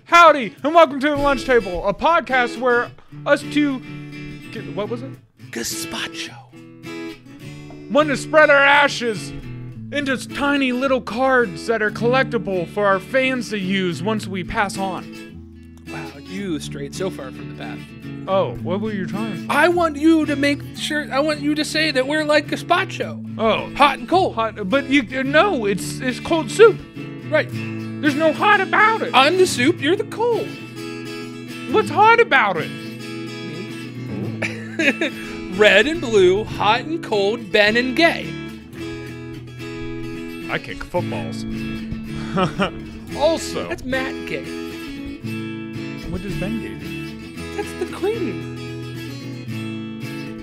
Howdy, and welcome to the Lunch Table, a podcast where us two... What was it? Gazpacho. Want to spread our ashes into tiny little cards that are collectible for our fans to use once we pass on. Wow, you strayed so far from the path. Oh, what were you trying? I want you to say that we're like gazpacho. Oh. Hot and cold. Hot, but no, it's cold soup. Right. There's no hot about it. I'm the soup, you're the cold. What's hot about it? Red and blue, hot and cold, Ben and gay. I kick footballs. Also. That's Matt Gay. What does Ben Gay do? That's the queen.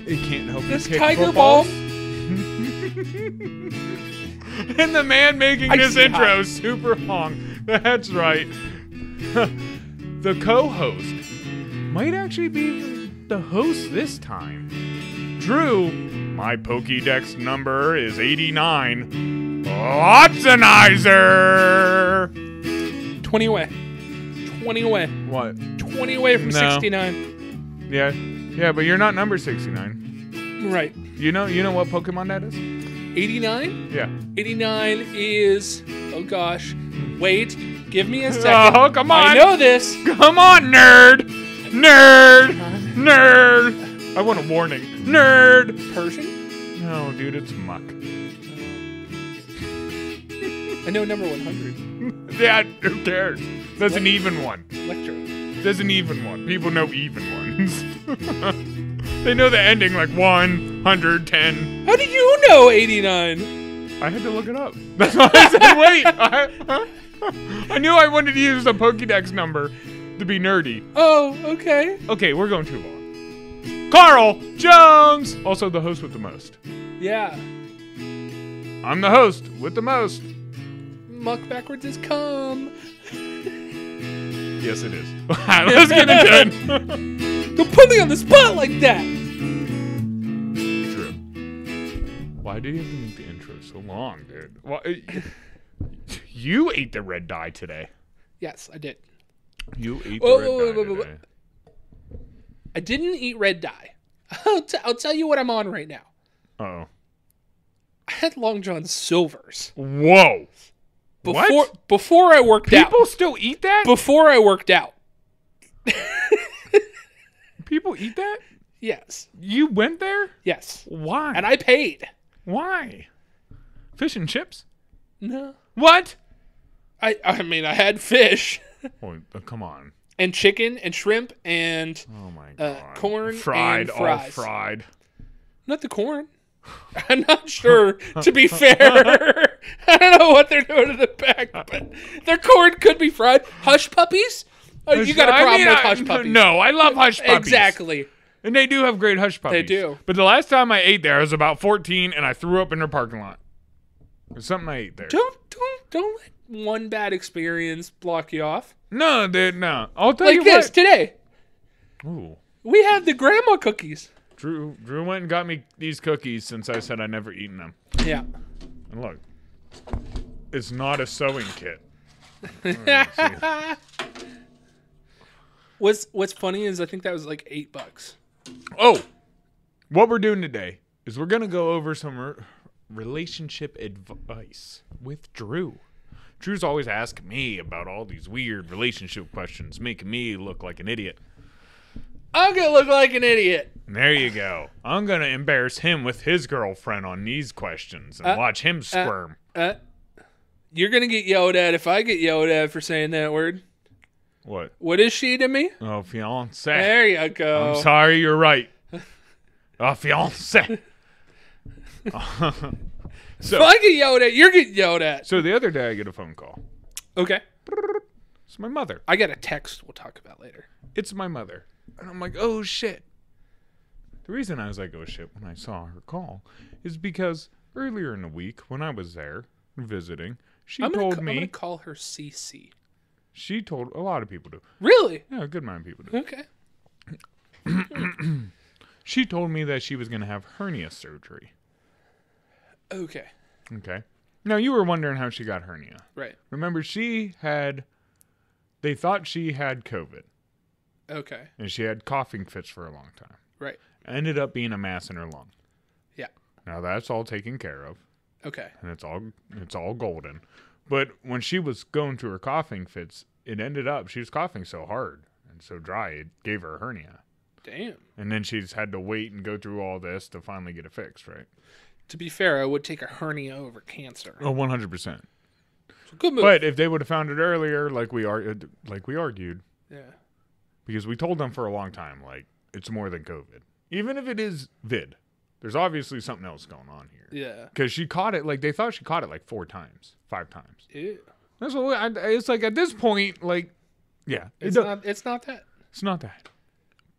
It can't help This you kick tiger footballs. ball. And the man making this intro, Super Hong. That's right. The co-host might actually be the host this time. Drew, my Pokédex number is 89. Otzenizer! 20 away. 20 away. What? 20 away from No. 69. Yeah, but you're not number 69. Right. You know what Pokemon that is? 89? Yeah. 89 is... Oh, gosh. Wait. Give me a second. Oh, come on. I know this. Come on, nerd! Nerd! I want a warning. Nerd! Persian? No, dude, it's muck. I know number 100. Yeah, who cares? There's an even one. Electro. There's an even one. People know even ones. They know the ending like 110. How do you know 89? I had to look it up. That's why I said wait. I knew I wanted to use the Pokédex number to be nerdy. Oh, okay. Okay, we're going too long. Carl Jones! Also the host with the most. Yeah. I'm the host with the most. Muck backwards is cum. Yes, it is. Let's get into it. Don't put me on the spot like that. True. Why do you have to make the intro so long, dude? You ate the red dye today. Yes, I did. You ate the red dye today. I didn't eat red dye. I'll tell you what I'm on right now. Uh-oh. I had Long John Silver's. Whoa. Before I worked out. People still eat that? Before I worked out. People eat that? Yes. You went there? Yes. Why? And I paid. Why? Fish and chips? No. What? I mean, I had fish. Oh, come on. And chicken and shrimp and Oh my god. corn fried, and fries. all fried. Not the corn. I'm not sure, to be fair. I don't know what they're doing in the back, but their corn could be fried. Hush puppies? Oh, you got a problem with hush puppies. No, I love hush puppies. Exactly. And they do have great hush puppies. They do. But the last time I ate there, I was about 14, and I threw up in their parking lot. There's something I ate there. Don't let one bad experience block you off. No, dude, no. I'll tell you Like this, what. today. Ooh. We have the grandma cookies. Drew went and got me these cookies since I said I'd never eaten them. Yeah. And look, it's not a sewing kit. What's funny is I think that was like $8. Oh, what we're doing today is we're going to go over some relationship advice with Drew. Drew's always asking me about all these weird relationship questions, making me look like an idiot. I'm going to look like an idiot. There you go. I'm going to embarrass him with his girlfriend on these questions and watch him squirm. You're going to get yelled at if I get yelled at for saying that word. What? What is she to me? Oh, fiancé. There you go. I'm sorry, you're right. Fiancé. So, if I get yelled at, you're getting yelled at. So the other day I get a phone call. Okay. It's my mother. I got a text we'll talk about later. It's my mother. And I'm like, oh, shit. The reason I was like, oh, shit, when I saw her call is because earlier in the week when I was there visiting, she told me. I'm going to call her CC. She told, a lot of people do. Really? Yeah, a good amount of people do. Okay. She told me that she was going to have hernia surgery. Okay. Okay. Now, you were wondering how she got hernia. Right. Remember, she had they thought she had COVID. Okay. And she had coughing fits for a long time. Right. Ended up being a mass in her lung. Yeah. Now that's all taken care of. Okay. And it's all golden. But when she was going through her coughing fits, it ended up she was coughing so hard and so dry it gave her a hernia. Damn. And then she's had to wait and go through all this to finally get it fixed, right? To be fair, I would take a hernia over cancer. Oh, 100%. Good move. But if they would have found it earlier, like we argued, yeah. because we told them for a long time, like, it's more than COVID. Even if it is vid, there's obviously something else going on here. Yeah. Because she caught it, like, they thought she caught it like 5 times. Ew. That's what it's like at this point, like, yeah. It's not that. It's not that.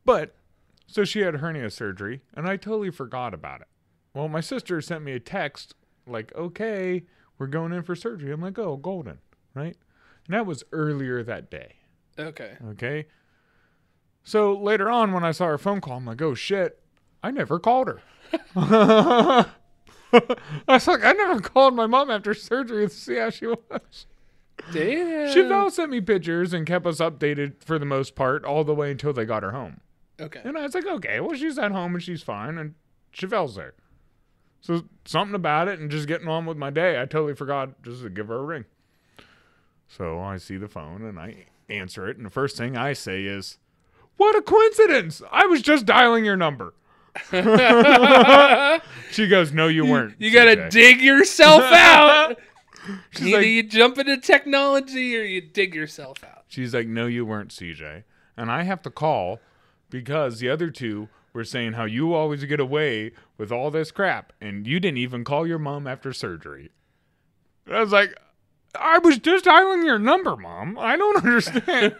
But, so she had hernia surgery, and I totally forgot about it. Well, my sister sent me a text, like, okay, we're going in for surgery. I'm like, oh, golden, right? And that was earlier that day. Okay? So later on, when I saw her phone call, I'm like, oh, shit, I never called her. I was like, I never called my mom after surgery to see how she was. Damn. Chevelle sent me pictures and kept us updated for the most part all the way until they got her home. Okay. And I was like, okay, well, she's at home and she's fine, and Chevelle's there. So something about it and just getting on with my day, I totally forgot just to give her a ring. So I see the phone and I answer it, and the first thing I say is, what a coincidence! I was just dialing your number. She goes, no, you weren't. You gotta CJ. dig yourself out. She's Either like, you jump into technology or you dig yourself out. she's like, no, you weren't, CJ. And I have to call because the other two were saying how you always get away with all this crap, and you didn't even call your mom after surgery. I was like, I was just dialing your number, Mom. I don't understand.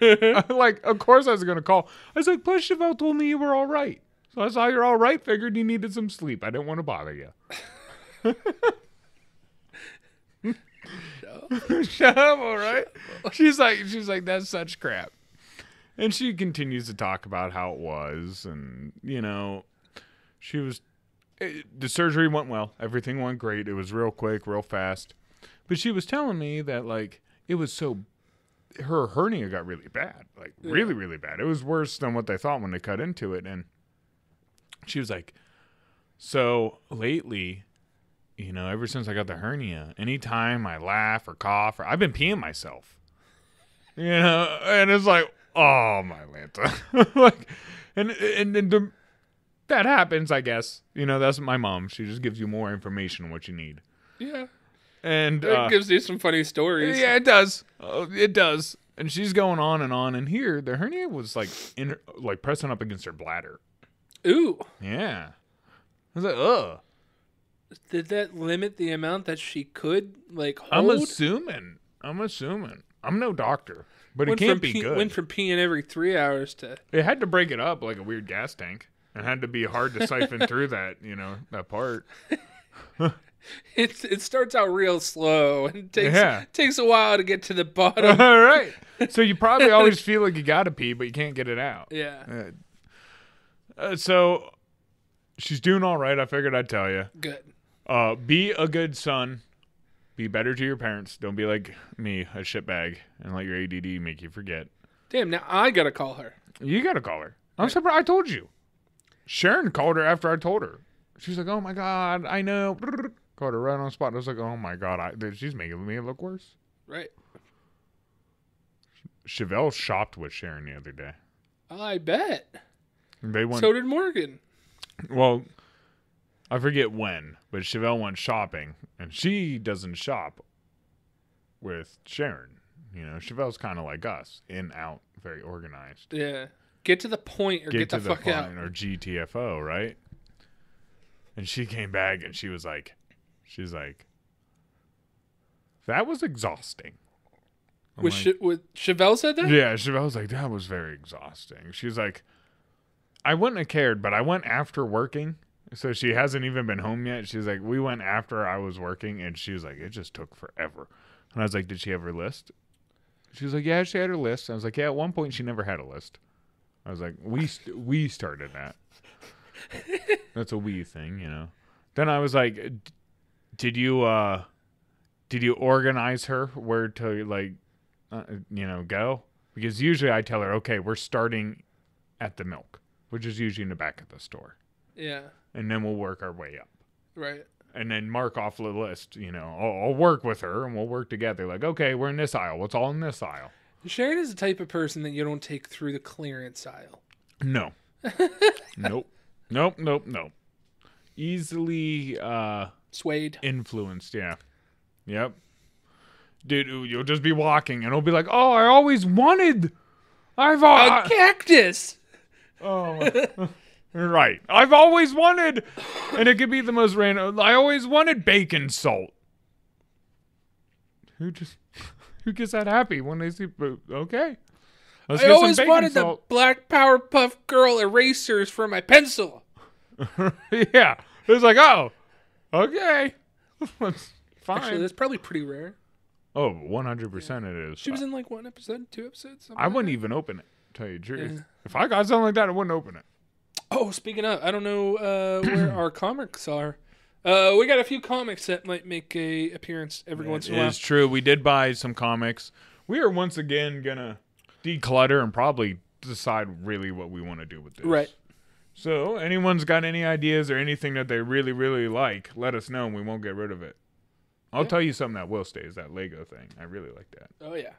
Like, of course I was going to call. I was like, plus Chevelle told me you were all right. So I saw you're all right, figured you needed some sleep. I didn't want to bother you. Shut up, all right? She's like, that's such crap. And she continues to talk about how it was, and, you know, the surgery went well. Everything went great. It was real quick, real fast. But she was telling me that, like, it was her hernia got really bad. Like, really, really bad. It was worse than what they thought when they cut into it. And she was like, so lately, you know, ever since I got the hernia, anytime I laugh or cough, I've been peeing myself. You know, and it's like, oh, my Lanta. Like, and that happens, I guess. You know, that's my mom. She just gives you more information on what you need. Yeah. And it gives you some funny stories. Yeah, it does. It does. And she's going on. And here, the hernia was like pressing up against her bladder. Ooh. Yeah. I was like, ugh. Did that limit the amount that she could, like, hold? I'm assuming. I'm no doctor, but it can't be good. Went from peeing every 3 hours to... It had to break it up like a weird gas tank. It had to be hard to siphon through that, you know, that part. It starts out real slow and takes a while to get to the bottom. All right. So you probably always feel like you got to pee, but you can't get it out. Yeah. So she's doing all right. I figured I'd tell you. Good. Be a good son. Be better to your parents. Don't be like me, a shitbag, and let your ADD make you forget. Damn, now I got to call her. You got to call her. I'm surprised. I told you. Sharon called her after I told her. She's like, oh, my God, I know. Called her right on the spot. I was like, oh, my God, she's making me look worse. Right. Chevelle shopped with Sharon the other day. I bet. So did Morgan. Well, I forget when, but Chevelle went shopping, and she doesn't shop with Sharon. You know, Chevelle's kind of like us, in, out, very organized. Yeah. Get to the point or get the fuck out. Or GTFO, right? And she came back, and she's like, that was exhausting. Chevelle said that? Yeah, Chevelle was like, that was very exhausting. She's like, I wouldn't have cared, but I went after working. So she hasn't even been home yet. She's like, we went after I was working, and she was like, it just took forever. And I was like, did she have her list? She was like, yeah, she had her list. I was like, yeah, at one point she never had a list. I was like, we started that. That's a we thing, you know. Then I was like, did you organize her where to, like, you know, go? Because usually I tell her, okay, we're starting at the milk, which is usually in the back of the store. Yeah. And then we'll work our way up. Right. And then mark off the list, I'll work with her and we'll work together. Like, okay, we're in this aisle. What's all in this aisle? Sharon is the type of person that you don't take through the clearance aisle. No. Nope. Easily swayed. Influenced, yeah. Yep. Dude, you'll just be walking and it'll be like, oh, I always wanted a cactus. Oh, right. I've always wanted, and it could be the most random. I always wanted bacon salt. Who gets that happy when they see? Okay. Let's I get always some wanted salt. the Black Powerpuff Girl erasers for my pencil. Yeah. It's like, oh, okay. That's fine. Actually, that's probably pretty rare. Oh, 100% it is. She was in like 1 episode, 2 episodes. I wouldn't even open it, tell you the truth. Yeah. If I got something like that, I wouldn't open it. Oh, speaking of, I don't know where our comics are. We got a few comics that might make a appearance every once in a while. It's true. We did buy some comics. We are once again going to declutter and probably decide really what we want to do with this. Right. So, anyone's got any ideas or anything that they really, really like, let us know and we won't get rid of it. I'll tell you something that will stay is that Lego thing. I really like that. Oh, yeah.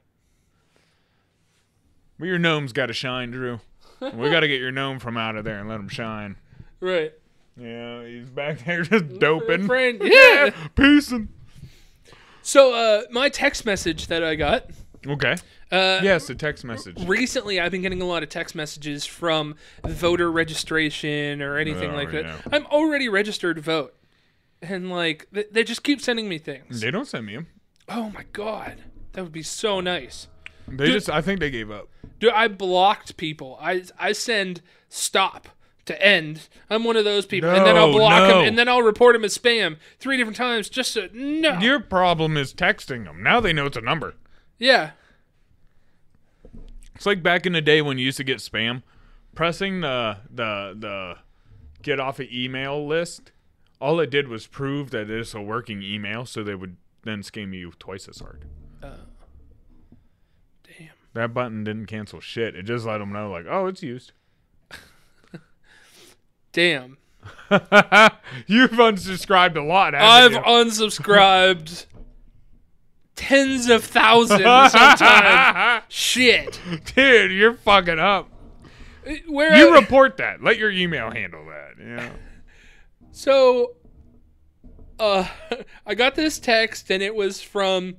But your gnome's got to shine, Drew. We got to get your gnome from out of there and let him shine. Right. Yeah, he's back there just doping. Friend. Yeah. Peacing. So, my text message that I got. Okay. Yes, a text message. Recently, I've been getting a lot of text messages from voter registration or anything like that. Yeah. I'm already registered to vote. And, like, they just keep sending me things. They don't send me them. Oh, my God. That would be so nice. I think they gave up. Dude, I blocked people. I send stop to end. I'm one of those people. And then I'll block them, and then I'll report them as spam 3 different times just so, no. Your problem is texting them. Now they know it's a number. Yeah. It's like back in the day when you used to get spam. Pressing the get off an email list, all it did was prove that it's a working email, so they would then scam you twice as hard. Damn. That button didn't cancel shit. It just let them know, like, oh, it's used. Damn. You've unsubscribed a lot, I've you? Unsubscribed tens of thousands sometimes. Shit. Dude, you're fucking up. You report that. Let your email handle that. Yeah. So, I got this text, and it was from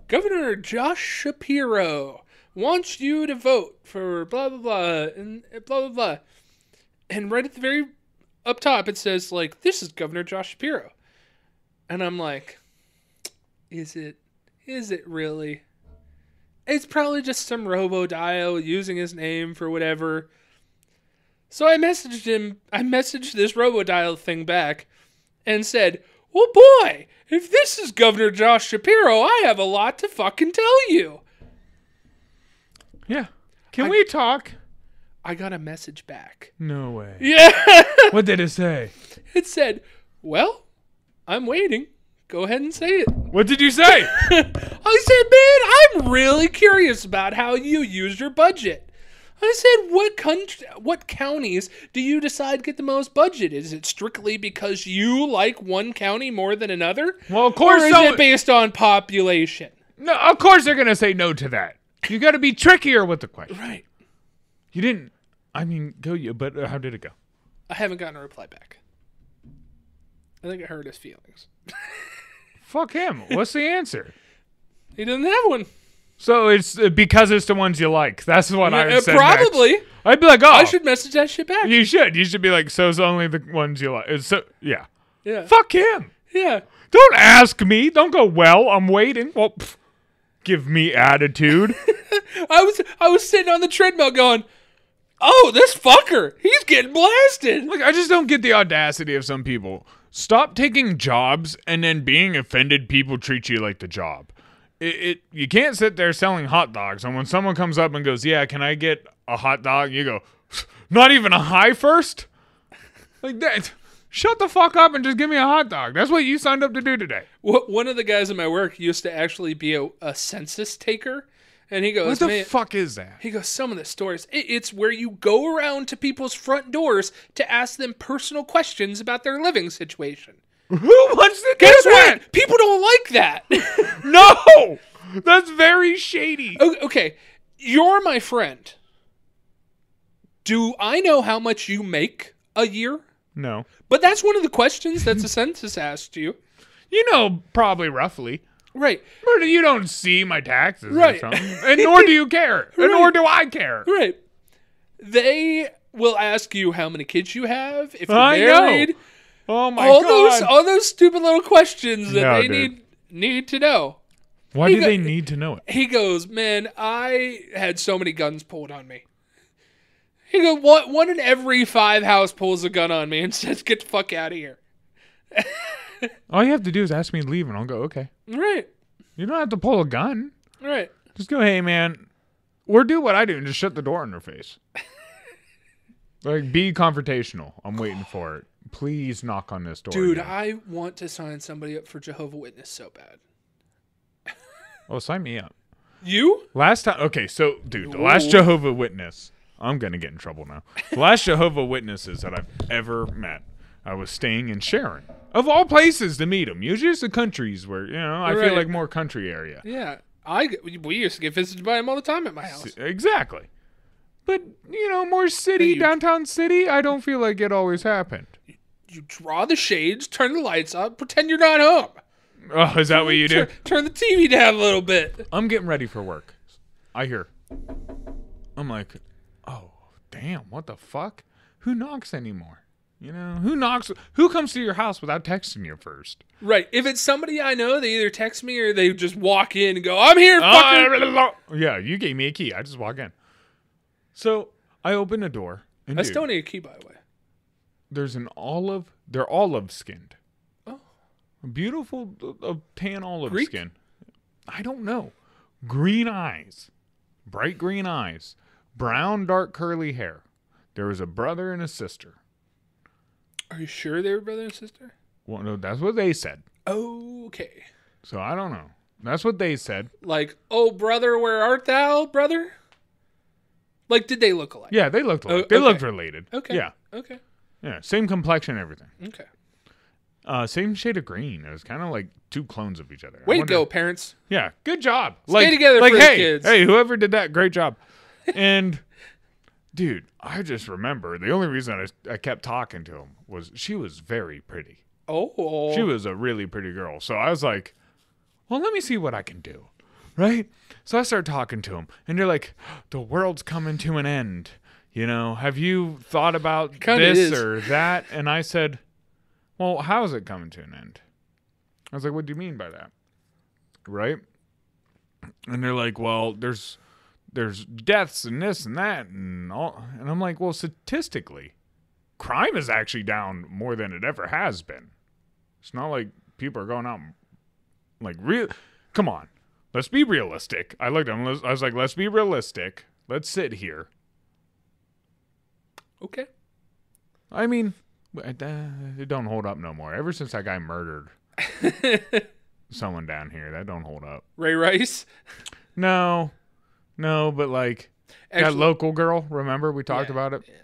Governor Josh Shapiro wants you to vote for blah, blah, blah, and blah, blah, blah. And right at the very up top, it says, like, this is Governor Josh Shapiro. And I'm like, is it really? It's probably just some robo-dial using his name for whatever. So I messaged him. I messaged this robo-dial thing back and said, well, boy, if this is Governor Josh Shapiro, I have a lot to fucking tell you. Yeah. Can we talk? I got a message back. No way. Yeah. What did it say? It said, well, I'm waiting. Go ahead and say it. What did you say? I said, man, I'm really curious about how you used your budget. I said, what counties do you decide get the most budget? Is it strictly because you like one county more than another? Well, of course. Or is it based on population? No, of course they're going to say no to that. You got to be trickier with the question. Right. You didn't. I mean, but how did it go? I haven't gotten a reply back. I think it hurt his feelings. Fuck him. What's the answer? He doesn't have one. So it's because it's the ones you like. That's what I would say. Probably. Next. I'd be like, oh. I should message that shit back. You should. You should be like, so it's only the ones you like. So, yeah. Yeah. Fuck him. Yeah. Don't ask me. Don't go, well, I'm waiting. Well, give me attitude. I was sitting on the treadmill going, oh, this fucker, he's getting blasted. Look, I just don't get the audacity of some people. Stop taking jobs and then being offended people treat you like the job. You can't sit there selling hot dogs, and when someone comes up and goes, yeah, can I get a hot dog? You go, not even a high first? Like that. Shut the fuck up and just give me a hot dog. That's what you signed up to do today. One of the guys in my work used to actually be a census taker. And he goes, what the fuck is that? He goes, some of the stories. It's where you go around to people's front doors to ask them personal questions about their living situation. Who wants to do Guess that? what? People don't like that. No! That's very shady. Okay, you're my friend. Do I know how much you make a year? No. But that's one of the questions that the census asked you. You know, probably roughly. Right. But you don't see my taxes Right. or something. And nor do you care. And nor do I care. Right. They will ask you how many kids you have, if you're I married. know. Oh my God. All those stupid little questions that No, they dude. need to know. Why do they need to know it? He goes, man, I had so many guns pulled on me. He goes, one in every 5 house pulls a gun on me and says, get the fuck out of here. All you have to do is ask me to leave and I'll go, okay. Right. You don't have to pull a gun. Right. Just go, hey, man. Or do what I do and just shut the door in their face. Like, be confrontational. I'm waiting for it. Please knock on this door. Dude, again. I want to sign somebody up for Jehovah's Witness so bad. Oh, sign me up. You? Last time, okay, so, dude, the last Jehovah's Witness, I'm going to get in trouble now. The last Jehovah's Witnesses that I've ever met, I was staying in Sharon. Of all places to meet them. Usually it's the countries where, you know, I feel like more country area. Yeah. We used to get visited by him all the time at my house. Exactly. But, you know, more city, downtown city, I don't feel like it always happened. You draw the shades, turn the lights up, pretend you're not home. Oh, is that what you do? Turn the TV down a little bit. I'm getting ready for work. I hear. I'm like, oh, damn, what the fuck? Who knocks anymore? You know, who knocks? Who comes to your house without texting you first? Right. If it's somebody I know, they either text me or they just walk in and go, I'm here, fucker. Yeah, you gave me a key. I just walk in. So I open the door. And I still need a key, by the way. There's an olive. They're olive skinned. Oh. A beautiful tan olive Greek? skin. I don't know. Green eyes. Bright green eyes. Brown, dark, curly hair. There was a brother and a sister. Are you sure they were brother and sister? Well, no, that's what they said. Okay. So I don't know. That's what they said. Like, oh, brother, where art thou, brother? Like, did they look alike? Yeah, they looked alike. They looked related. Okay. Yeah. Okay. Yeah, same complexion, everything. Okay. Same shade of green. It was kind of like two clones of each other. Way to go, parents. Yeah, good job. Stay together for the kids. Hey, whoever did that, great job. And, dude, I just remember the only reason I kept talking to him was she was very pretty. Oh. She was a really pretty girl. So I was like, well, let me see what I can do. Right? So I started talking to him. And they're like, the world's coming to an end. You know, have you thought about this or that? And I said, well, how is it coming to an end? I was like, what do you mean by that? Right? And they're like, well, there's deaths and this and that and all. And I'm like, well, statistically, crime is actually down more than it ever has been. It's not like people are going out like come on, let's be realistic. I looked at him. I was like, let's be realistic. Let's sit here. Okay. I mean, it don't hold up no more. Ever since that guy murdered someone down here, that don't hold up. Ray Rice? No, but like that local girl, remember we talked about it? Yeah.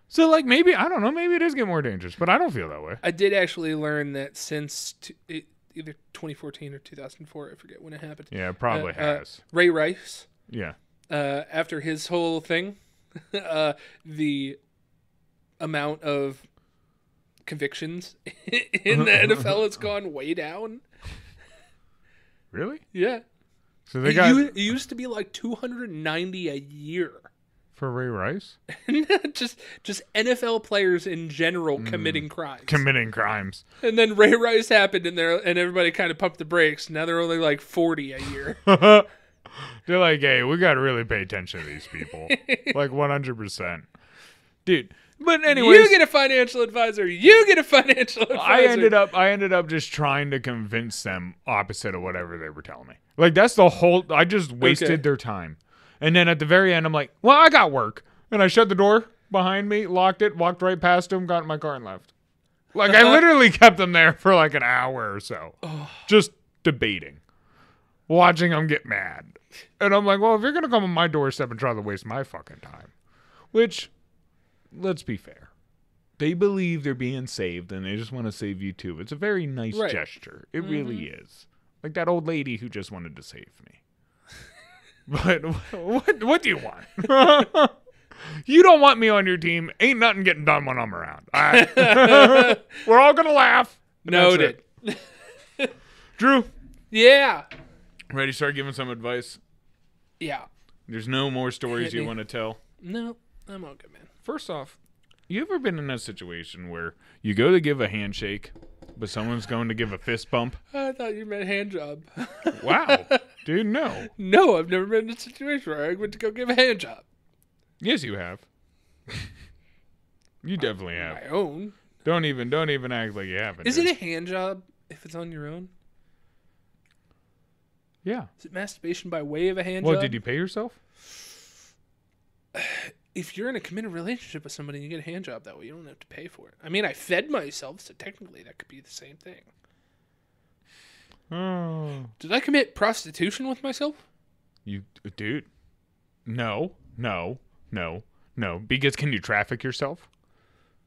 So like maybe, I don't know, maybe it is getting more dangerous, but I don't feel that way. I did actually learn that since either 2014 or 2004, I forget when it happened. Yeah, it probably has. Ray Rice. Yeah. After his whole thing, the amount of convictions in the NFL has gone way down. Really? Yeah. So they got it used to be like 290 a year. For Ray Rice? just NFL players in general committing crimes. Committing crimes. And then Ray Rice happened and everybody kind of pumped the brakes. Now they're only like 40 a year. They're like, hey, we got to really pay attention to these people. Like 100%. Dude. But anyways, you get a financial advisor. You get a financial advisor. I ended up just trying to convince them opposite of whatever they were telling me. Like that's the whole. I just wasted their time. And then at the very end, I'm like, well, I got work, and I shut the door behind me, locked it, walked right past them, got in my car, and left. Like I literally kept them there for like an hour or so, just debating. watching them get mad. And I'm like, well, if you're going to come on my doorstep and try to waste my fucking time, which, let's be fair, they believe they're being saved and they just want to save you too. It's a very nice gesture. It really is. Like that old lady who just wanted to save me. But what do you want? You don't want me on your team. Ain't nothing getting done when I'm around. All right. We're all going to laugh. Noted. Drew. Yeah. Ready to start giving some advice? Yeah. There's no more stories you want to tell? No, I'm all good, man. First off, you ever been in a situation where you go to give a handshake, but someone's going to give a fist bump? I thought you meant hand job. Wow. Dude, no. No, I've never been in a situation where I went to go give a hand job. Yes, you have. You definitely have. My own. Don't even act like you haven't. Is it a hand job if it's on your own? Yeah. Is it masturbation by way of a hand job? Well, did you pay yourself? If you're in a committed relationship with somebody and you get a hand job that way, you don't have to pay for it. I mean, I fed myself, so technically that could be the same thing. Oh. Did I commit prostitution with myself? Dude. No. Because can you traffic yourself?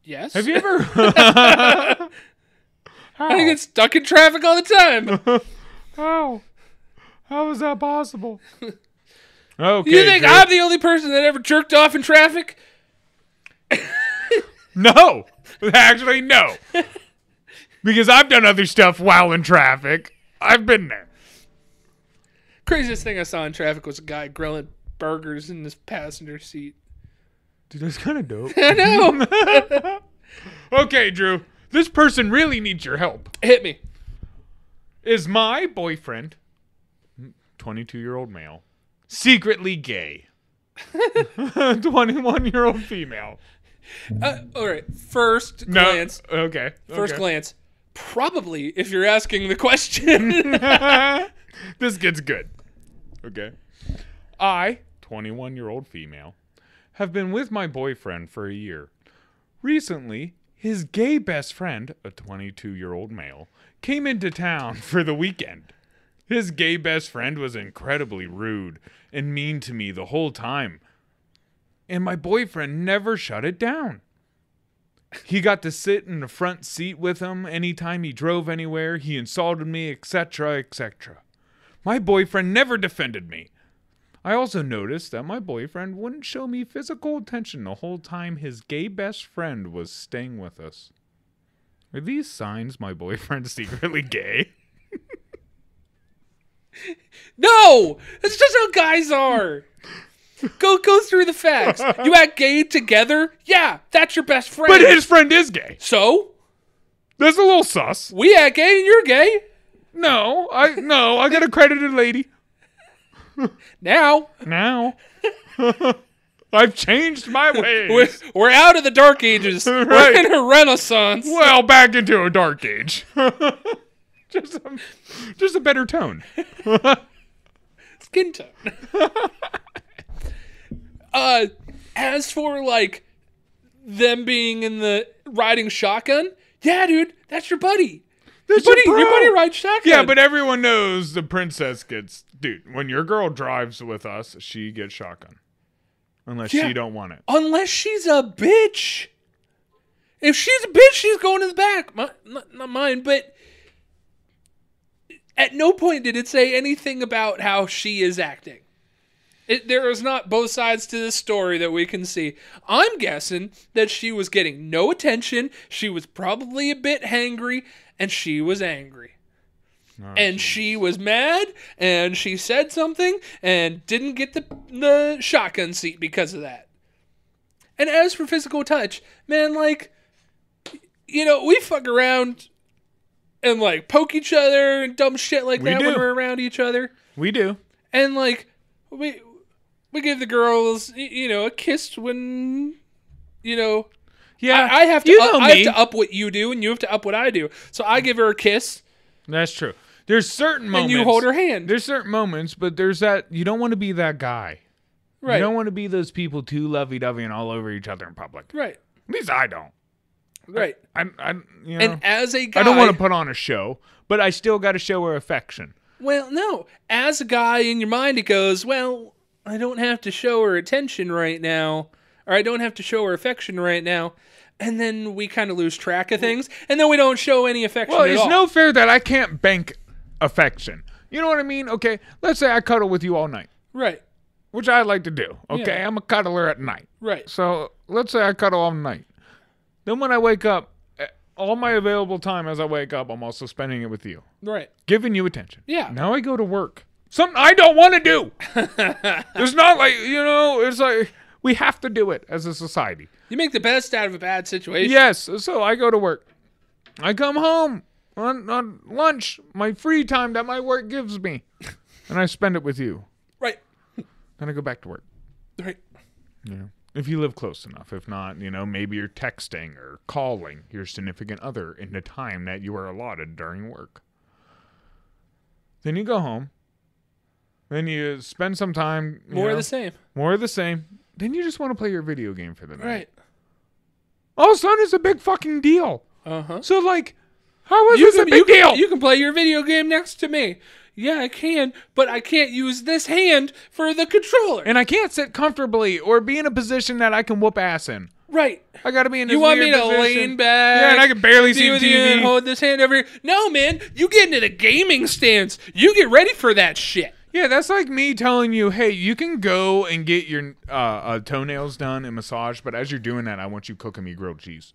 Yes. Have you ever? I get stuck in traffic all the time. How is that possible? Okay. You think I'm the only person that ever jerked off in traffic? No. Actually, no. Because I've done other stuff while in traffic. I've been there. Craziest thing I saw in traffic was a guy grilling burgers in his passenger seat. Dude, that's kind of dope. I know. Okay, Drew. This person really needs your help. Hit me. Is my boyfriend, 22-year-old male, secretly gay? 21-year-old female. All right. First glance. No. Okay. First glance. Probably, if you're asking the question. This gets good. Okay. I, 21-year-old female, have been with my boyfriend for a year. Recently, his gay best friend, a 22-year-old male, came into town for the weekend. His gay best friend was incredibly rude and mean to me the whole time. And my boyfriend never shut it down. He got to sit in the front seat with him anytime he drove anywhere. He insulted me, etc., etc. My boyfriend never defended me. I also noticed that my boyfriend wouldn't show me physical attention the whole time his gay best friend was staying with us. Are these signs my boyfriend's secretly gay? No! That's just how guys are. Go through the facts. You act gay together? Yeah, that's your best friend. But his friend is gay. So? That's a little sus. We act gay and you're gay. No, I got a credited lady. Now. I've changed my ways. We're out of the dark ages. Right. We're in a renaissance. Well, back into a dark age. Just a better tone. Skin tone. As for like them being in the riding shotgun, yeah, dude, that's your buddy. Your buddy rides shotgun. Yeah, but everyone knows the princess gets... Dude, when your girl drives with us, she gets shotgun. Unless she don't want it. Unless she's a bitch. If she's a bitch, she's going to the back. Not mine, but... At no point did it say anything about how she is acting. There is not both sides to this story that we can see. I'm guessing that she was getting no attention. She was probably a bit hangry, and she was angry. Oh, and geez. She was mad, and she said something, and didn't get the shotgun seat because of that. And as for physical touch, man, like, you know, we fuck around and, like, poke each other and dumb shit like that when we're around each other. We do. And, like, we give the girls, you know, a kiss when, you know... Yeah, I have to up what you do, and you have to up what I do. So I give her a kiss. That's true. There's certain moments. And you hold her hand. There's certain moments, but there's that... You don't want to be that guy. Right. You don't want to be those people too lovey-dovey and all over each other in public. Right. At least I don't. Right. I you know, and as a guy... I don't want to put on a show, but I still got to show her affection. Well, no. As a guy, in your mind, it goes, well, I don't have to show her attention right now, or I don't have to show her affection right now. And then we kind of lose track of things, and then we don't show any affection at all. Well, it's no fair that I can't bank affection. You know what I mean? Okay, let's say I cuddle with you all night. Right. Which I like to do. Okay, yeah. I'm a cuddler at night. Right. So let's say I cuddle all night. Then when I wake up, all my available time as I wake up, I'm also spending it with you. Right. Giving you attention. Yeah. Now I go to work. Something I don't want to do. It's not like, it's like we have to do it as a society. You make the best out of a bad situation. Yes. So I go to work. I come home on lunch, my free time that my work gives me, and I spend it with you. Right. Then I go back to work. Right. If you live close enough. If not, maybe you're texting or calling your significant other in the time that you are allotted during work. Then you go home. Then you spend some time. More of the same. More of the same. Then you just want to play your video game for the night. Right. All of a sudden, it's a big fucking deal. Uh-huh. So, how is this a big deal? You can play your video game next to me. Yeah, I can, but I can't use this hand for the controller. And I can't sit comfortably or be in a position that I can whoop ass in. Right. I gotta be in this You want weird me to position. lean back? Yeah, and I can barely see with TV. you and hold this hand over here. No, man, you get into the gaming stance. You get ready for that shit. Yeah, that's like me telling you, hey, you can go and get your toenails done and massaged, but as you're doing that, I want you cooking me grilled cheese.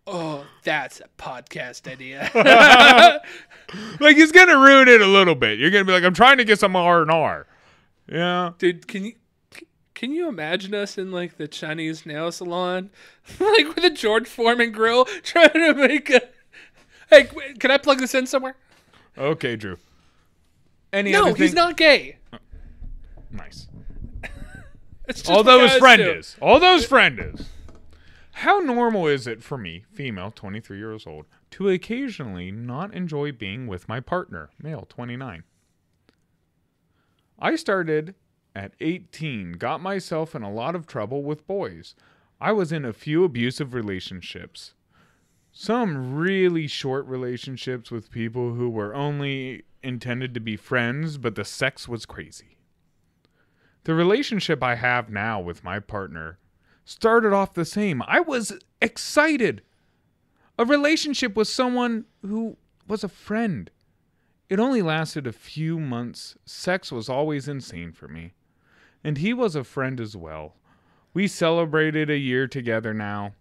Oh, that's a podcast idea. It's gonna ruin it a little bit. You're gonna be like, I'm trying to get some R&R. Yeah, dude, can you imagine us in the Chinese nail salon, with a George Foreman grill, trying to make a? Hey, can I plug this in somewhere? Okay, Drew. No, he's not gay. Oh, nice. Although his friend is. Although his friend is. How normal is it for me, female, 23 years old, to occasionally not enjoy being with my partner, male, 29? I started at 18, got myself in a lot of trouble with boys. I was in a few abusive relationships. Some really short relationships with people who were only intended to be friends, but the sex was crazy. The relationship I have now with my partner started off the same. I was excited. A relationship with someone who was a friend. It only lasted a few months. Sex was always insane for me. And he was a friend as well. We celebrated a year together now.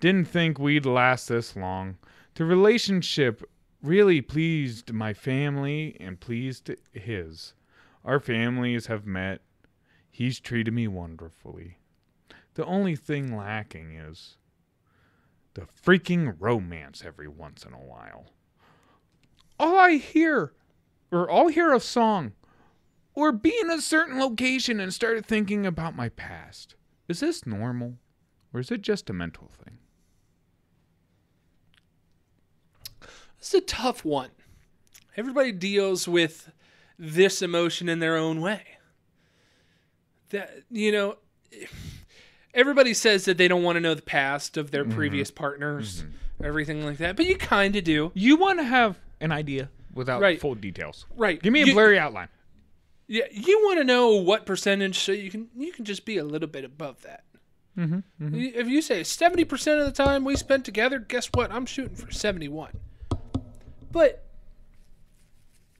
Didn't think we'd last this long. The relationship really pleased my family and pleased his. Our families have met. He's treated me wonderfully. The only thing lacking is the freaking romance every once in a while. I'll hear a song or be in a certain location and start thinking about my past. Is this normal or is it just a mental thing? It's a tough one. Everybody deals with this emotion in their own way. Everybody says that they don't want to know the past of their previous partners, everything like that, but you kind of do. You want to have an idea without full details. Right. Give me a blurry outline. Yeah, you want to know what percentage, so you can just be a little bit above that. If you say 70% of the time we spent together, guess what? I'm shooting for 71. But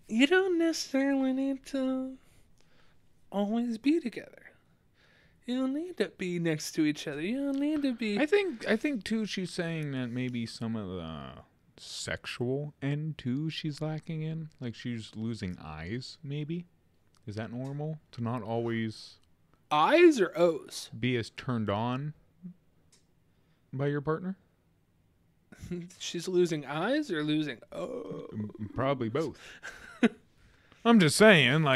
you don't necessarily need to always be together. You don't need to be next to each other. You don't need to be... I think too, she's saying that maybe some of the sexual end, too, she's lacking in. Like, she's losing eyes, maybe? Is that normal? To not always... Eyes or O's? Be as turned on by your partner? She's losing eyes or losing O? Probably both. I'm just saying,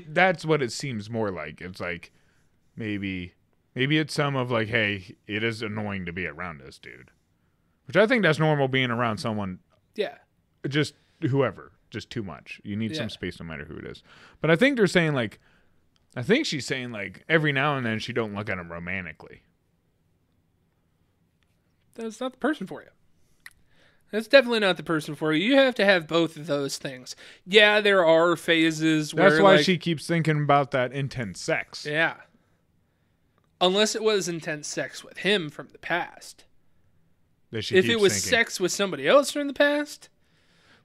that's what it seems more like. It's like... Maybe it's some of hey, it is annoying to be around this dude. Which I think that's normal being around someone. Yeah. Just whoever. Just too much. You need some space no matter who it is. But I think they're saying I think she's saying every now and then she don't look at him romantically. That's not the person for you. That's definitely not the person for you. You have to have both of those things. Yeah, there are phases where That's why she keeps thinking about that intense sex. Yeah. Unless it was intense sex with him from the past. If it was sex with somebody else from the past.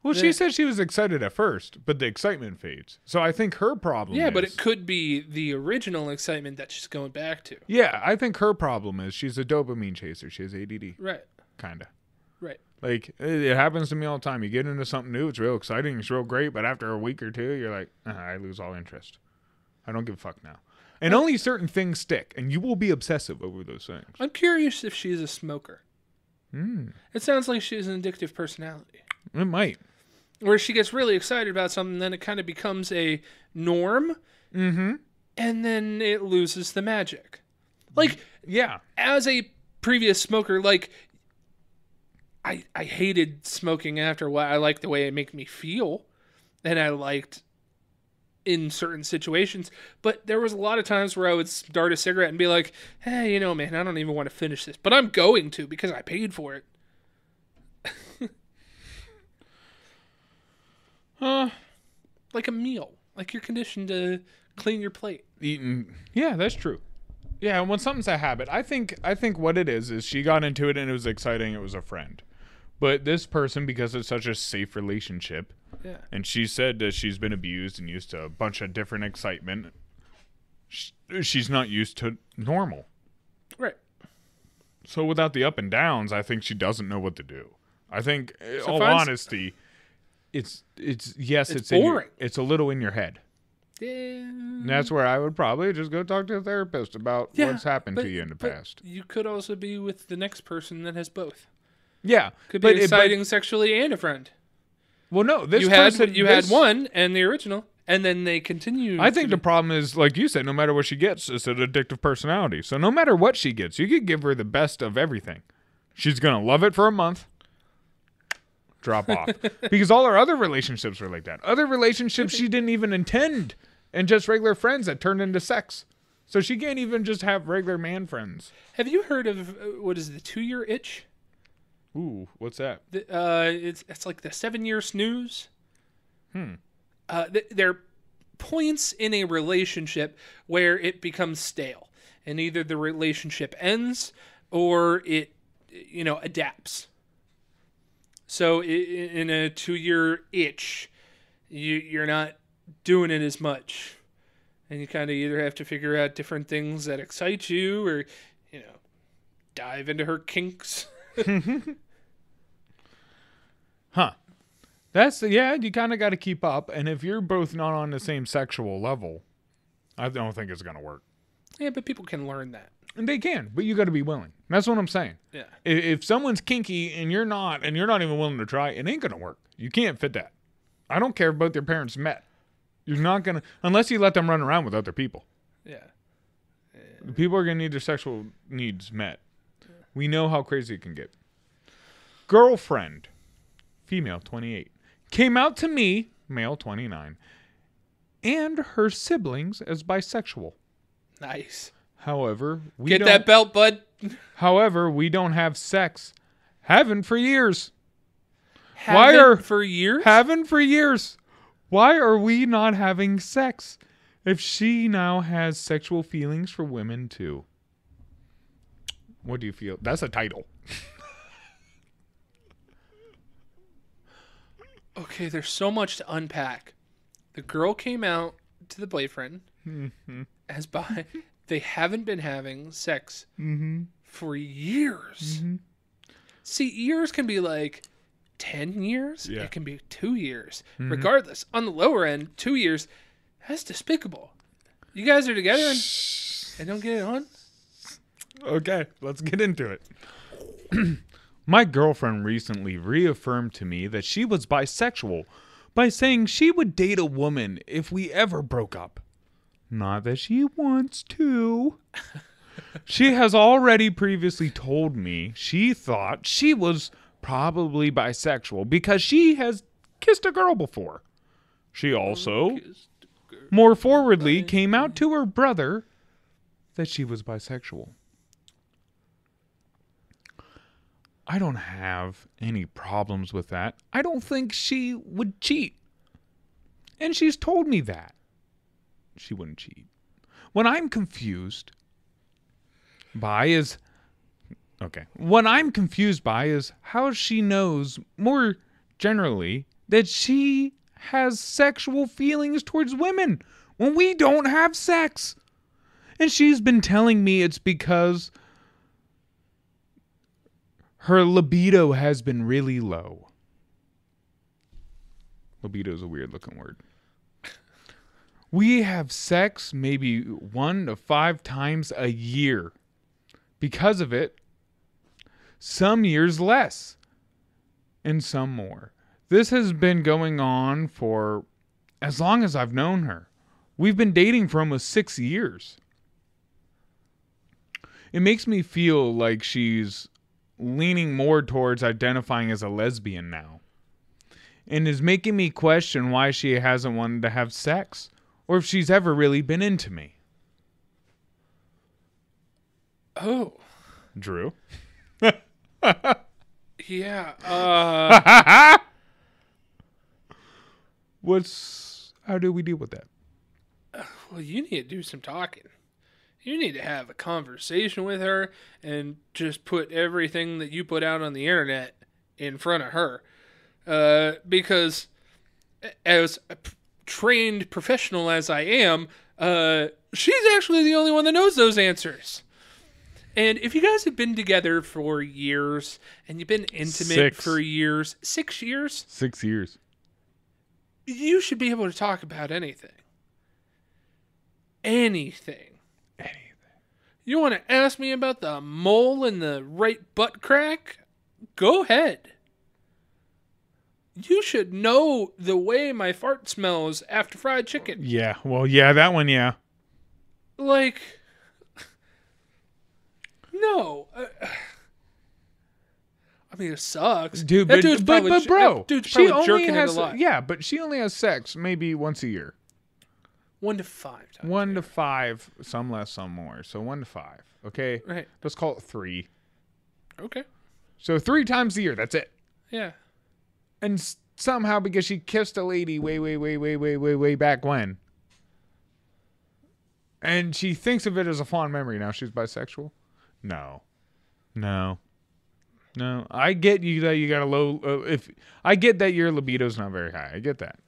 Well, she said she was excited at first, but the excitement fades. So I think her problem is... but it could be the original excitement that she's going back to. Yeah, I think her problem is she's a dopamine chaser. She has ADD. Right. Kinda. Right. Like, it happens to me all the time. You get into something new, it's real exciting, it's real great, but after a week or two, you're like, I lose all interest. I don't give a fuck now. And only certain things stick, and you will be obsessive over those things. I'm curious if she's a smoker. It sounds like she has an addictive personality. It might. Where she gets really excited about something, then it kind of becomes a norm, and then it loses the magic. Like, yeah, as a previous smoker, like, I hated smoking after a while. I liked the way it made me feel, and I liked in certain situations. But there was a lot of times where I would start a cigarette and be like, hey, you know, man, I don't even want to finish this, but I'm going to because I paid for it. Like a meal. Like you're conditioned to clean your plate. Eating. Yeah, that's true. Yeah, when something's a habit, I think what it is she got into it and it was exciting. It was a friend. But this person, because it's such a safe relationship, and she said that she's been abused and used to a bunch of different excitement, she's not used to normal. Right. So without the up and downs, I think she doesn't know what to do. I think, in all honesty, it's boring. It's a little in your head. Yeah. And that's where I would probably just go talk to a therapist about what's happened to you in the past. You could also be with the next person that has both. Yeah. Could be exciting sexually and a friend. Well, no. You had one and the original, and then they continue. I think the problem is, like you said, no matter what she gets, it's an addictive personality. So no matter what she gets, you could give her the best of everything. She's going to love it for a month. Drop off. Because all her other relationships were like that. Other relationships she didn't even intend, and just regular friends that turned into sex. So she can't even just have regular man friends. Have you heard of what is the 2-year itch? Ooh, what's that? It's like the 7-year snooze. There are points in a relationship where it becomes stale, and either the relationship ends or it, adapts. So in a 2-year itch, you're not doing it as much, and you kind of either have to figure out different things that excite you, or dive into her kinks. Huh. You kind of got to keep up, and if you're both not on the same sexual level, I don't think it's going to work. Yeah, but people can learn that. And they can, but you got to be willing. That's what I'm saying. Yeah. If someone's kinky and you're not even willing to try, it ain't going to work. You can't fit that. I don't care if both your parents met. You're not going to, unless you let them run around with other people. Yeah. People are going to need their sexual needs met. Yeah. We know how crazy it can get. Girlfriend, female, 28, came out to me, male, 29, and her siblings as bisexual. Nice. However, get that belt, bud. However, we don't have sex. Haven't for years. Haven't for years? Haven't for years. Why are we not having sex if she now has sexual feelings for women too? What do you feel? That's a title. Okay, there's so much to unpack. The girl came out to the boyfriend as bi. They haven't been having sex for years. See, years can be like 10 years. Yeah. It can be 2 years. Regardless, on the lower end, 2 years, that's despicable. You guys are together and don't get it on? Okay, let's get into it. My girlfriend recently reaffirmed to me that she was bisexual by saying she would date a woman if we ever broke up. Not that she wants to. She has already previously told me she thought she was probably bisexual because she has kissed a girl before. She also, more forwardly, came out to her brother that she was bisexual. I don't have any problems with that. I don't think she would cheat. And she's told me that. She wouldn't cheat. What I'm confused by is... Okay. What I'm confused by is how she knows, more generally, that she has sexual feelings towards women when we don't have sex. And she's been telling me it's because her libido has been really low. Libido is a weird looking word. We have sex maybe 1 to 5 times a year. Because of it, some years less and some more. This has been going on for as long as I've known her. We've been dating for almost 6 years. It makes me feel like she's leaning more towards identifying as a lesbian now. And is making me question why she hasn't wanted to have sex. Or if she's ever really been into me. Oh. Drew? Yeah. How do we deal with that? Well, you need to do some talking. You need to have a conversation with her and just put everything that you put out on the internet in front of her. Because as a trained professional as I am, she's actually the only one that knows those answers. And if you guys have been together for years and you've been intimate for years, 6 years? 6 years. You should be able to talk about anything. Anything. You want to ask me about the mole in the right butt crack? Go ahead. You should know the way my fart smells after fried chicken. Yeah, well, yeah, that one, yeah. Like, no. I mean, it sucks. Dude, that but dude's bro, that dude's she probably only jerking has it a lot. Yeah, but she only has sex maybe once a year. 1 to 5 times. 1 to 5, some less, some more. So 1 to 5. Okay, right. Let's call it 3. Okay. So 3 times a year. That's it. Yeah. And somehow, because she kissed a lady way back when, and she thinks of it as a fond memory. Now she's bisexual. No. I get you that you got a low. I get that your libido's not very high. I get that.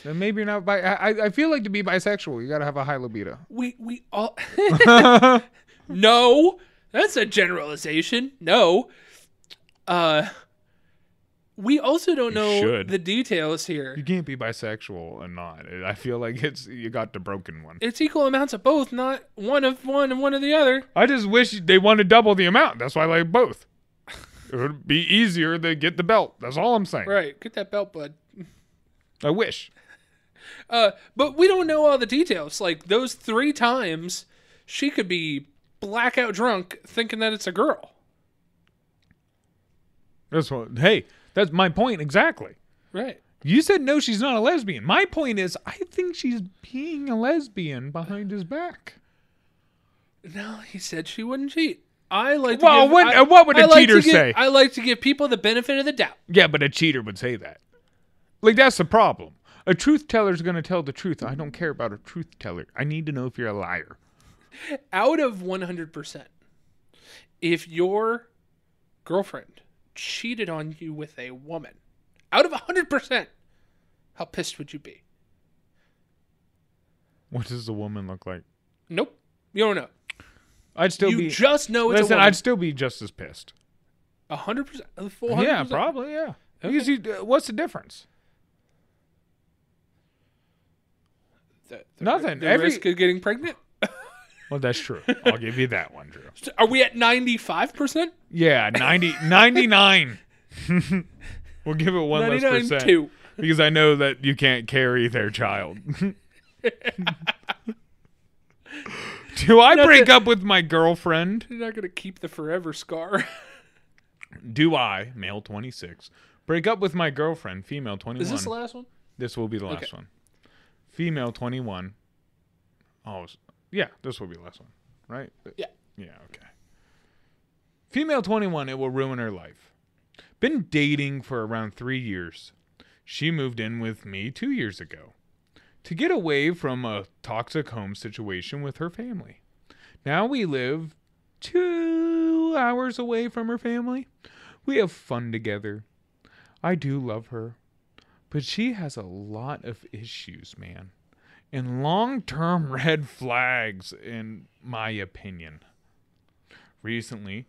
Then maybe you're not I feel like to be bisexual, you got to have a high libido. We all. No, that's a generalization. No. We also don't know the details here. You can't be bisexual and not. I feel like you got the broken one. It's equal amounts of both, not one of one and one of the other. I just wish they wanted to double the amount. That's why I like both. It would be easier to get the belt. That's all I'm saying. Right. Get that belt, bud. I wish. But we don't know all the details. Like, those 3 times, she could be blackout drunk thinking that it's a girl. That's my point exactly. Right. You said no, she's not a lesbian. My point is, I think she's being a lesbian behind his back. No, he said she wouldn't cheat. What would a cheater say? I like to give people the benefit of the doubt. Yeah, but a cheater would say that. Like, that's the problem. A truth teller's going to tell the truth. I don't care about a truth teller. I need to know if you're a liar. Out of 100%, if your girlfriend cheated on you with a woman, out of 100%, how pissed would you be? What does the woman look like? Nope. You don't know. I'd still be. You just know it's a woman. I'd still be just as pissed. 100%? 400%? Yeah, probably, yeah. Okay. Because what's the difference? Nothing. The risk of getting pregnant? Well, that's true. I'll give you that one, Drew. Are we at 95%? Yeah, 99. We'll give it 1 less percent. 2. Because I know that you can't carry their child. Do I break up with my girlfriend? You're not going to keep the forever scar. Do I, male 26, break up with my girlfriend, female 21? Is this the last one? This will be the last one. Female 21. Oh, yeah, this will be the last one, right? Yeah. Yeah, okay. Female 21, it will ruin her life. Been dating for around 3 years. She moved in with me 2 years ago to get away from a toxic home situation with her family. Now we live 2 hours away from her family. We have fun together. I do love her, but she has a lot of issues, man, and long-term red flags, in my opinion. Recently,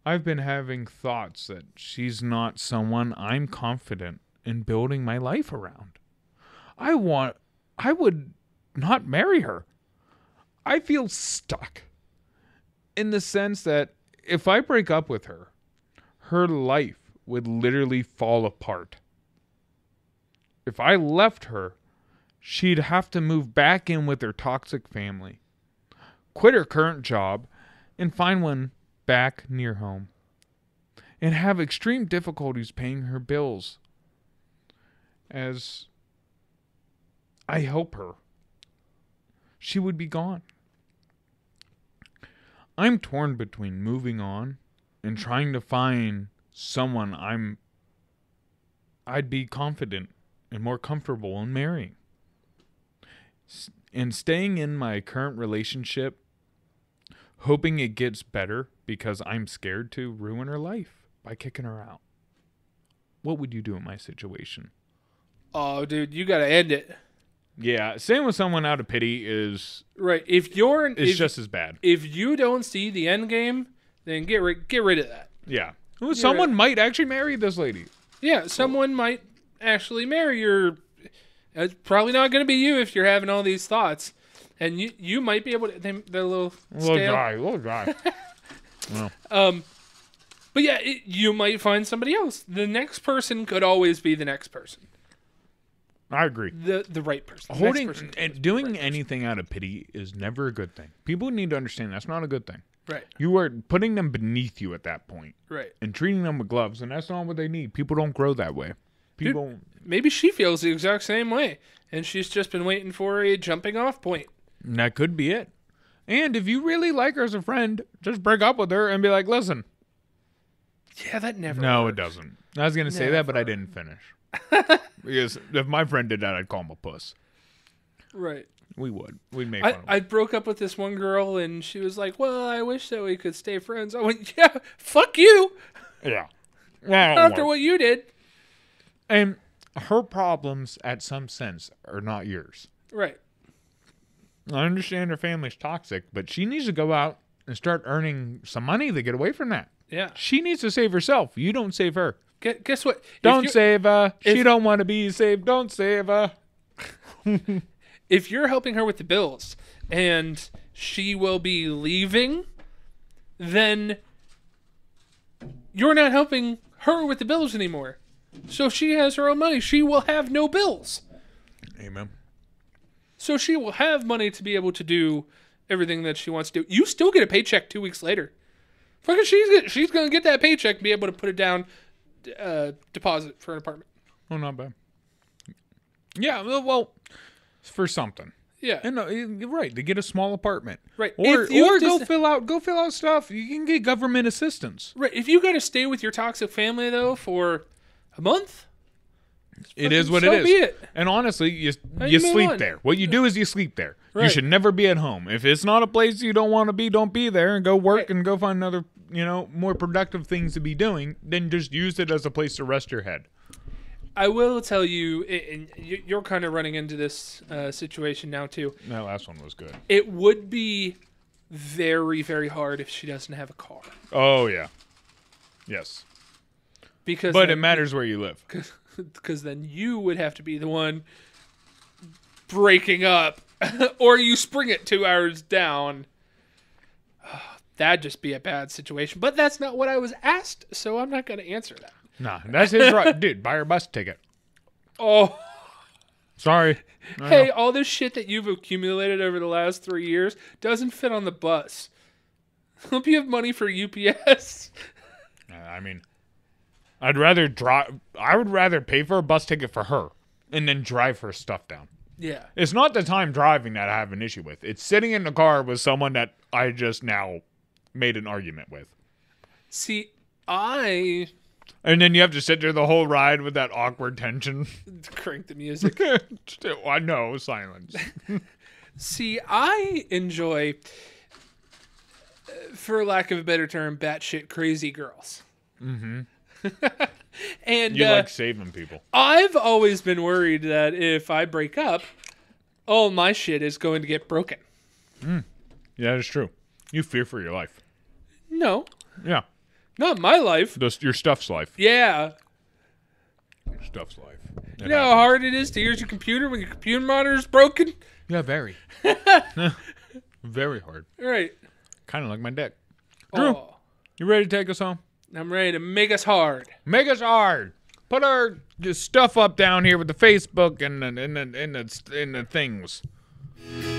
I've been having thoughts that she's not someone I'm confident in building my life around. I would not marry her. I feel stuck in the sense that if I break up with her, her life would literally fall apart. If I left her, she'd have to move back in with her toxic family, quit her current job, and find one back near home, and have extreme difficulties paying her bills. As I help her, she would be gone. I'm torn between moving on and trying to find someone I'd be confident and more comfortable in marrying. And staying in my current relationship, hoping it gets better because I'm scared to ruin her life by kicking her out. What would you do in my situation? Oh, dude, you got to end it. Yeah, staying with someone out of pity is right. If just as bad. If you don't see the end game, then get rid of that. Yeah. Well, someone might actually marry this lady. Yeah, someone might actually marry her. It's probably not going to be you if you're having all these thoughts. And you might be able to... They're a little guy. Well. But yeah, you might find somebody else. The next person could always be the next person. I agree. The right person. Holding and doing anything out of pity is never a good thing. People need to understand that's not a good thing. Right. You are putting them beneath you at that point. Right. And treating them with gloves, and that's not what they need. People don't grow that way. Dude, maybe she feels the exact same way, and she's just been waiting for a jumping off point. And that could be it. And if you really like her as a friend, just break up with her and be like, listen. Yeah, that never No, works. It doesn't. I was going to say that, but I didn't finish. Because if my friend did that, I'd call him a puss. Right. We would. We'd make fun of him. I broke up with this one girl, and she was like, well, I wish that we could stay friends. I went, yeah, fuck you. Yeah. After what you did. And her problems, at some sense, are not yours. Right. I understand her family's toxic, but she needs to go out and start earning some money to get away from that. Yeah. She needs to save herself. You don't save her. Guess what? Don't save her. She don't want to be saved. Don't save her. If you're helping her with the bills and she will be leaving, then you're not helping her with the bills anymore. So if she has her own money, she will have no bills. Amen. So she will have money to be able to do everything that she wants to do. You still get a paycheck 2 weeks later. Fucking she's going to get that paycheck and be able to put it down, deposit for an apartment. Oh, not bad. Yeah, well, for something. Yeah. And you're right, to get a small apartment. Right. Or go fill out stuff. You can get government assistance. Right. If you got to stay with your toxic family though for a month, it is what it is. Be it. And honestly, you sleep there. What you do is you sleep there. Right. You should never be at home. If it's not a place you don't want to be, don't be there and go work and go find another, more productive things to be doing. Then just use it as a place to rest your head. I will tell you, and you're kind of running into this situation now too. That last one was good. It would be very, very hard if she doesn't have a car. Oh, yeah. Yes. But it matters where you live. Because then you would have to be the one breaking up. Or you spring it 2 hours down. That'd just be a bad situation. But that's not what I was asked, so I'm not going to answer that. Nah, that's his right. Dude, buy her bus ticket. Oh. Sorry. Hey, all this shit that you've accumulated over the last 3 years doesn't fit on the bus. Hope you have money for UPS. I mean, I would rather pay for a bus ticket for her and then drive her stuff down. Yeah. It's not the time driving that I have an issue with. It's sitting in the car with someone that I just now made an argument with. See, And then you have to sit there the whole ride with that awkward tension. crank the music. I know, silence. See, I enjoy, for lack of a better term, batshit crazy girls. Mm-hmm. And you like saving people. I've always been worried that if I break up, all my shit is going to get broken. Yeah, that's true. You fear for your life. No. Yeah. Not my life. Your stuff's life. Yeah. Your stuff's life. You know how hard it is to use your computer when your computer monitor is broken? Yeah, very. Very hard. Right. Kind of like my dick. Drew, you ready to take us home? I'm ready to make us hard. Make us hard. Put our stuff up down here with the Facebook and the things.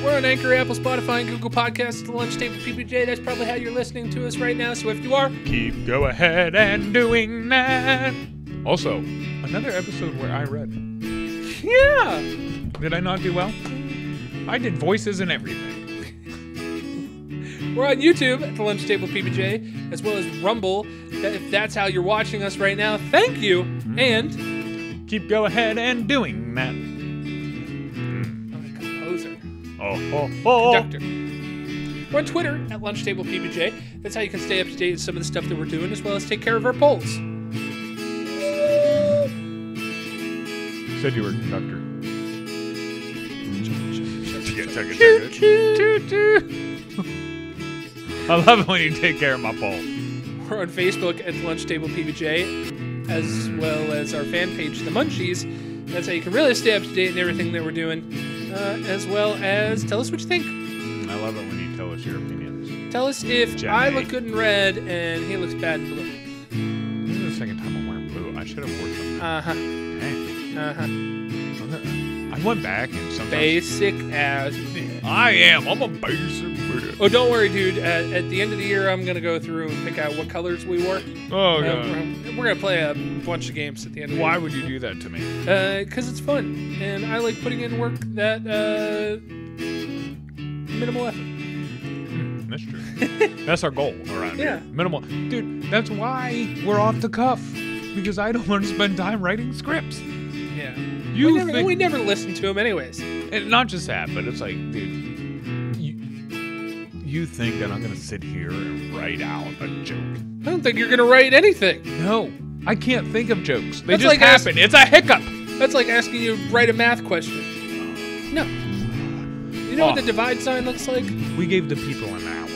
We're on Anchor, Apple, Spotify, and Google Podcasts. The Lunch Table PBJ. That's probably how you're listening to us right now. So if you are, go ahead and doing that. Also, another episode where I read. Yeah. Did I not do well? I did voices and everything. We're on YouTube at the Lunch Table PBJ, as well as Rumble. If that's how you're watching us right now, thank you. And go ahead and doing that. I'm a composer. Conductor. We're on Twitter at Lunch Table PBJ. That's how you can stay up to date with some of the stuff that we're doing, as well as take care of our polls. Said you were a conductor. I love it when you take care of my poll. We're on Facebook at the Lunch Table PBJ, as well as our fan page, The Munchies. That's how you can really stay up to date in everything that we're doing, as well as tell us what you think. I love it when you tell us your opinions. Tell us if Jenny. I look good in red and he looks bad in blue. This is the second time I'm wearing blue. I should have worn something. Dang. I went back and sometimes... Basic as bitch. I am. I'm a basic bitch. Oh, don't worry, dude. At the end of the year, I'm going to go through and pick out what colors we wore. Oh, God. We're going to play a bunch of games at the end of the year. Why would you do that to me? Because it's fun. And I like putting in work that minimal effort. That's true. That's our goal around here. Yeah. Minimal. Dude, that's why we're off the cuff. Because I don't want to spend time writing scripts. Yeah. We We never listen to them anyways. And not just that, but it's like, dude, you think that I'm going to sit here and write out a joke. I don't think you're going to write anything. No, I can't think of jokes. They That's just like happen. It's a hiccup. That's like asking you to write a math question. No. You know what the divide sign looks like? We gave the people an hour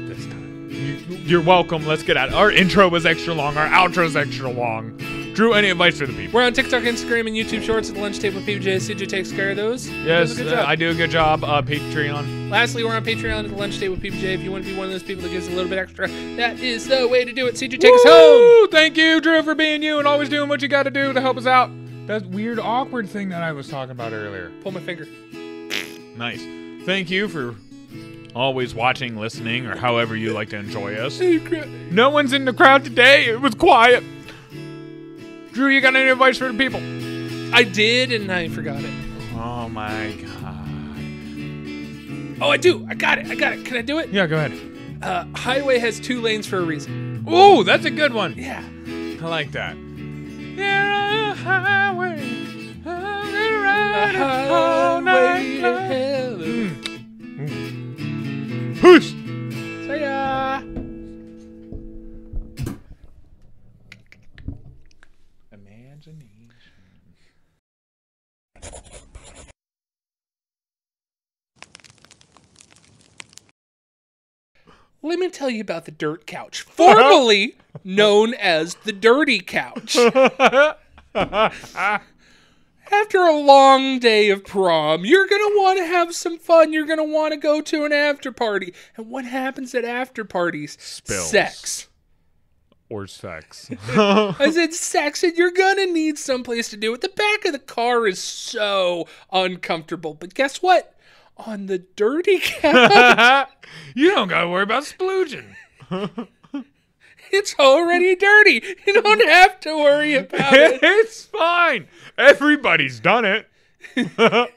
this time. You're welcome. Let's get out. Our intro was extra long. Our outro's extra long. Drew, any advice for the people? We're on TikTok, Instagram, and YouTube Shorts at the Lunch Table PBJ. CJ takes care of those. Yes, I do a good job. Patreon. Lastly, we're on Patreon at the Lunch Table PBJ. If you want to be one of those people that gives a little bit extra, that is the way to do it. CJ, take us home. Thank you, Drew, for being you and always doing what you got to do to help us out. That weird, awkward thing that I was talking about earlier. Pull my finger. Nice. Thank you for always watching, listening, or however you like to enjoy us. No one's in the crowd today. It was quiet. Drew, you got any advice for the people? I did, and I forgot it. Oh, my God. Oh, I do. I got it. Can I do it? Yeah, go ahead. Highway has 2 lanes for a reason. Ooh, that's a good one. Yeah. I like that. Yeah, highway. I'm gonna ride it all night long. Peace. See ya. Let me tell you about the dirt couch, formerly known as the dirty couch. After a long day of prom, you're going to want to have some fun. You're going to want to go to an after party. And what happens at after parties? Spills. Sex. Or sex. I said sex, and you're going to need someplace to do it. The back of the car is so uncomfortable. But guess what? On the dirty couch, you don't gotta worry about splooging. It's already dirty. You don't have to worry about it. It's fine. Everybody's done it. And that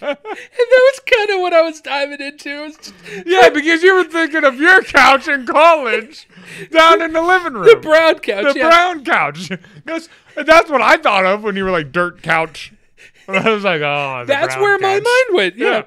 was kind of what I was diving into. It was just, Yeah, because you were thinking of your couch in college down in the living room. the brown couch. The brown couch. That's what I thought of when you were like dirt couch. I was like, oh, That's where my mind went. Yeah.